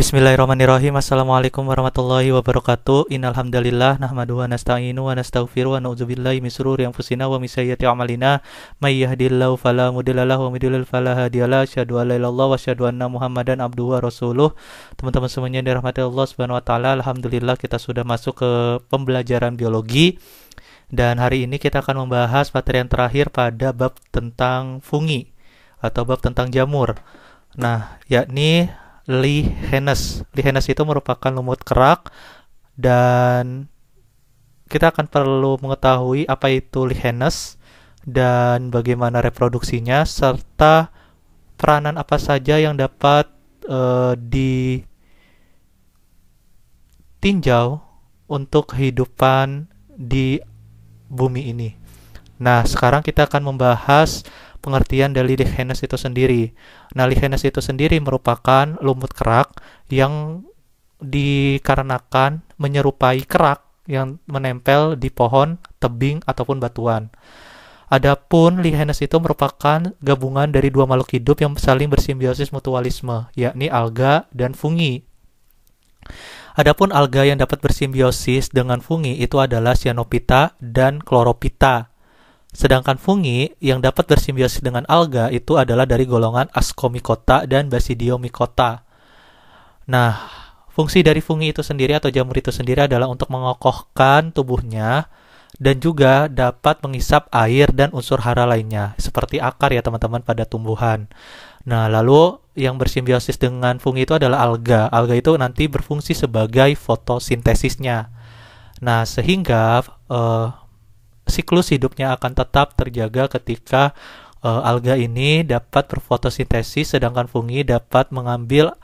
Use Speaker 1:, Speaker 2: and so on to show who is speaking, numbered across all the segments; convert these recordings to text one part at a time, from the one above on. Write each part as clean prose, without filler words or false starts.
Speaker 1: Bismillahirrahmanirrahim. Assalamualaikum warahmatullahi wabarakatuh. Innalhamdalillah nahmaduhu wa nasta'inu wa nastaghfiruh wa na'udzubillahi min shururi anfusina wa min sayyiati a'malina. May yahdihillahu fala mudilla lahu wa may yudlil fala hadiyalah. Asyhadu an la ilaha illallah wa asyhadu anna Muhammadan abduhu wa rasuluh. Teman-teman semuanya yang dirahmati Allah Subhanahu wa taala, alhamdulillah kita sudah masuk ke pembelajaran biologi. Dan hari ini kita akan membahas materi yang terakhir pada bab tentang fungi atau bab tentang jamur. Nah, yakni Lichenes. Lichenes itu merupakan lumut kerak dan kita akan perlu mengetahui apa itu Lichenes dan bagaimana reproduksinya serta peranan apa saja yang dapat ditinjau untuk kehidupan di bumi ini. Nah, sekarang kita akan membahas pengertian dari Lichenes itu sendiri. Nah, Lichenes itu sendiri merupakan lumut kerak yang dikarenakan menyerupai kerak yang menempel di pohon, tebing, ataupun batuan. Adapun Lichenes itu merupakan gabungan dari dua makhluk hidup yang saling bersimbiosis mutualisme, yakni alga dan fungi. Adapun alga yang dapat bersimbiosis dengan fungi itu adalah Cyanophyta dan Chlorophyta. Sedangkan fungi yang dapat bersimbiosis dengan alga itu adalah dari golongan Ascomycota dan Basidiomycota. Nah, fungsi dari fungi itu sendiri atau jamur itu sendiri adalah untuk mengokohkan tubuhnya dan juga dapat menghisap air dan unsur hara lainnya, seperti akar ya teman-teman pada tumbuhan. Nah, lalu yang bersimbiosis dengan fungi itu adalah alga. Alga itu nanti berfungsi sebagai fotosintesisnya. Nah, sehingga siklus hidupnya akan tetap terjaga ketika alga ini dapat berfotosintesis, sedangkan fungi dapat mengambil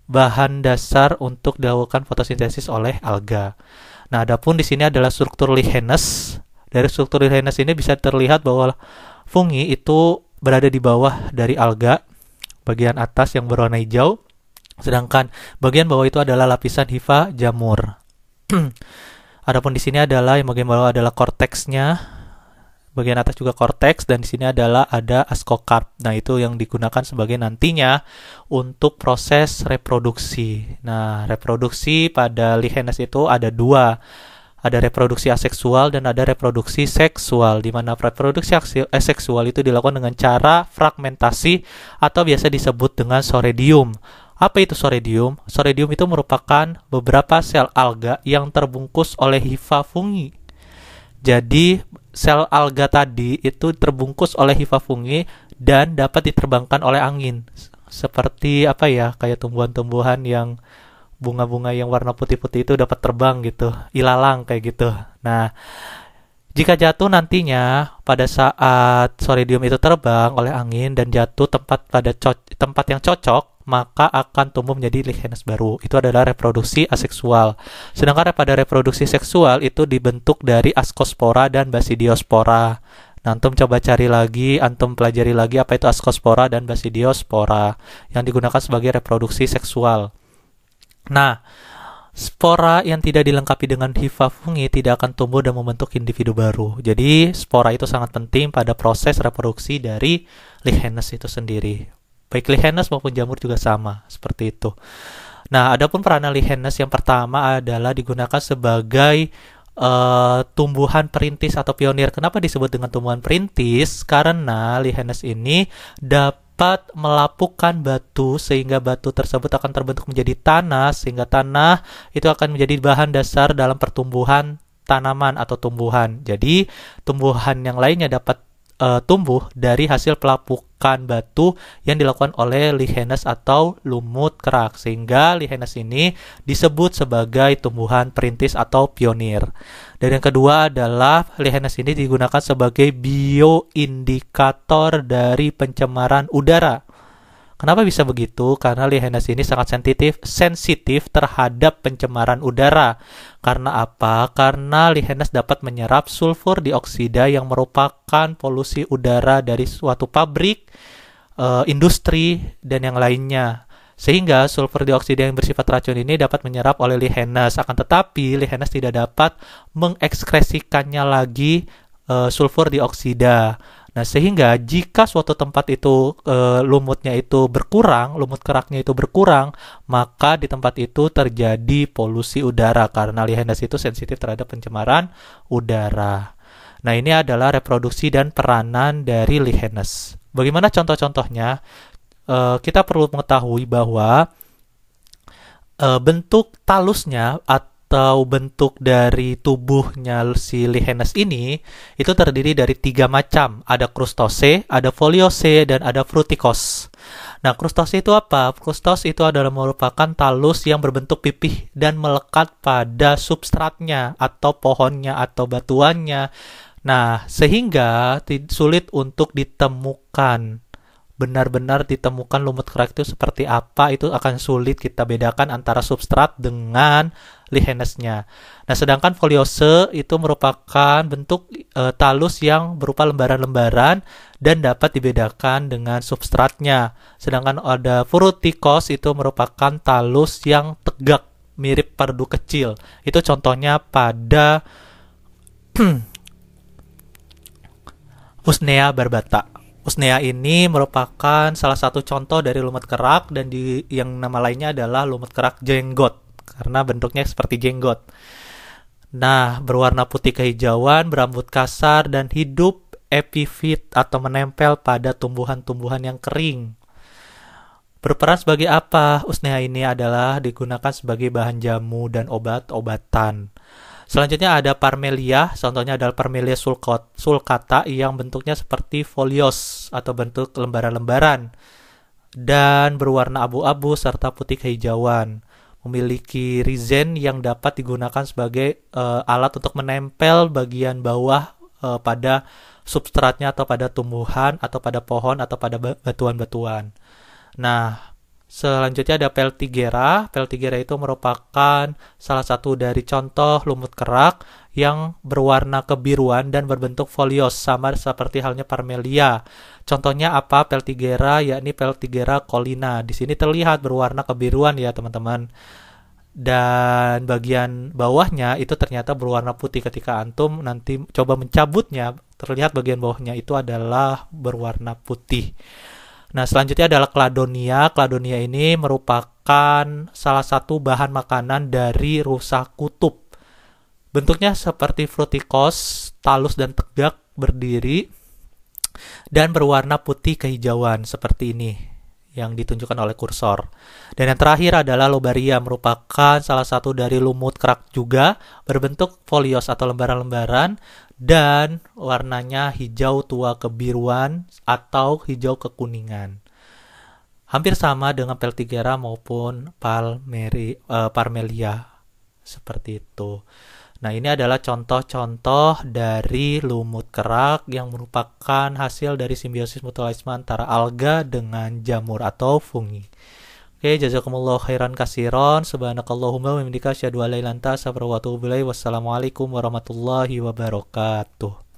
Speaker 1: bahan dasar untuk dilakukan fotosintesis oleh alga. Nah, adapun di sini adalah struktur Lichenes. Dari struktur Lichenes ini bisa terlihat bahwa fungi itu berada di bawah dari alga, bagian atas yang berwarna hijau, sedangkan bagian bawah itu adalah lapisan hifa jamur. Adapun di sini adalah yang bagian bawah adalah korteksnya, bagian atas juga korteks, dan di sini adalah ada ascocarp. Nah, itu yang digunakan sebagai nantinya untuk proses reproduksi. Nah, reproduksi pada Lichenes itu ada dua. Ada reproduksi aseksual dan ada reproduksi seksual, di mana reproduksi aseksual itu dilakukan dengan cara fragmentasi atau biasa disebut dengan soredium. Apa itu soredium? Soredium itu merupakan beberapa sel alga yang terbungkus oleh hifa fungi. Jadi, sel alga tadi itu terbungkus oleh hifa fungi dan dapat diterbangkan oleh angin. Seperti apa ya? Kayak tumbuhan-tumbuhan yang bunga-bunga yang warna putih-putih itu dapat terbang gitu, ilalang kayak gitu. Nah, jika jatuh nantinya pada saat soredium itu terbang oleh angin dan jatuh tempat yang cocok, maka akan tumbuh menjadi Lichenes baru. Itu adalah reproduksi aseksual. Sedangkan pada reproduksi seksual itu dibentuk dari Ascospora dan Basidiospora. Nah, antum coba cari lagi, antum pelajari lagi apa itu Ascospora dan Basidiospora yang digunakan sebagai reproduksi seksual. Nah, spora yang tidak dilengkapi dengan hifa fungi tidak akan tumbuh dan membentuk individu baru. Jadi, spora itu sangat penting pada proses reproduksi dari Lichenes itu sendiri. Baik Lichenes maupun jamur juga sama, seperti itu. Nah, adapun peranan Lichenes yang pertama adalah digunakan sebagai tumbuhan perintis atau pionir. Kenapa disebut dengan tumbuhan perintis? Karena Lichenes ini dapat melapukan batu sehingga batu tersebut akan terbentuk menjadi tanah, sehingga tanah itu akan menjadi bahan dasar dalam pertumbuhan tanaman atau tumbuhan. Jadi tumbuhan yang lainnya dapat tumbuh dari hasil pelapukan batu yang dilakukan oleh Lichenes atau lumut kerak, sehingga Lichenes ini disebut sebagai tumbuhan perintis atau pionir. Dan yang kedua adalah Lichenes ini digunakan sebagai bioindikator dari pencemaran udara. Kenapa bisa begitu? Karena Lichenes ini sangat sensitif terhadap pencemaran udara. Karena apa? Karena Lichenes dapat menyerap sulfur dioksida yang merupakan polusi udara dari suatu pabrik, industri, dan yang lainnya. Sehingga sulfur dioksida yang bersifat racun ini dapat menyerap oleh Lichenes. Akan tetapi Lichenes tidak dapat mengekskresikannya lagi sulfur dioksida. Nah, sehingga jika suatu tempat itu lumutnya itu berkurang, lumut keraknya itu berkurang, maka di tempat itu terjadi polusi udara karena lichenes itu sensitif terhadap pencemaran udara. Nah, ini adalah reproduksi dan peranan dari lichenes. Bagaimana contoh-contohnya? Kita perlu mengetahui bahwa bentuk talusnya atau bentuk dari tubuhnya si lichenes ini itu terdiri dari 3 macam. Ada krustose, ada foliose, dan ada frutikos. Nah, krustose itu apa? Krustose itu adalah merupakan talus yang berbentuk pipih dan melekat pada substratnya atau pohonnya atau batuannya. Nah, sehingga sulit untuk ditemukan. Benar-benar ditemukan lumut kerak itu seperti apa, itu akan sulit kita bedakan antara substrat dengan lichenesnya. Nah, sedangkan foliose itu merupakan bentuk talus yang berupa lembaran-lembaran dan dapat dibedakan dengan substratnya. Sedangkan ada frutikos itu merupakan talus yang tegak mirip perdu kecil. Itu contohnya pada Usnea barbata. Usnea ini merupakan salah satu contoh dari lumut kerak dan yang nama lainnya adalah lumut kerak jenggot karena bentuknya seperti jenggot. Nah, berwarna putih kehijauan, berambut kasar dan hidup epifit atau menempel pada tumbuhan-tumbuhan yang kering. Berperan sebagai apa? Usnea ini adalah digunakan sebagai bahan jamu dan obat-obatan. Selanjutnya ada Parmelia, contohnya adalah Parmelia sulcata yang bentuknya seperti folios atau bentuk lembaran-lembaran dan berwarna abu-abu serta putih kehijauan. Memiliki rizen yang dapat digunakan sebagai alat untuk menempel bagian bawah pada substratnya atau pada tumbuhan atau pada pohon atau pada batuan-batuan. Nah, selanjutnya ada Peltigera. Peltigera itu merupakan salah satu dari contoh lumut kerak yang berwarna kebiruan dan berbentuk folios sama seperti halnya Parmelia. Contohnya apa? Peltigera, yakni Peltigera collina. Di sini terlihat berwarna kebiruan ya, teman-teman. Dan bagian bawahnya itu ternyata berwarna putih. Ketika antum nanti coba mencabutnya, terlihat bagian bawahnya itu adalah berwarna putih. Nah, selanjutnya adalah Cladonia. Cladonia ini merupakan salah satu bahan makanan dari rusa kutub. Bentuknya seperti frutikos, talus dan tegak berdiri, dan berwarna putih kehijauan seperti ini yang ditunjukkan oleh kursor. Dan yang terakhir adalah Lobaria, merupakan salah satu dari lumut kerak juga, berbentuk folios atau lembaran-lembaran, dan warnanya hijau tua kebiruan atau hijau kekuningan. Hampir sama dengan Peltigera maupun Parmelia. Seperti itu. Nah, ini adalah contoh-contoh dari lumut kerak yang merupakan hasil dari simbiosis mutualisme antara alga dengan jamur atau fungi. Oke, jazakumullah khairan kasiron. Subhanakallahumma wa bihamdika asyhadu an la ilaha illa anta astaghfiruka wa atubu ilaik. Wassalamualaikum warahmatullahi wabarakatuh.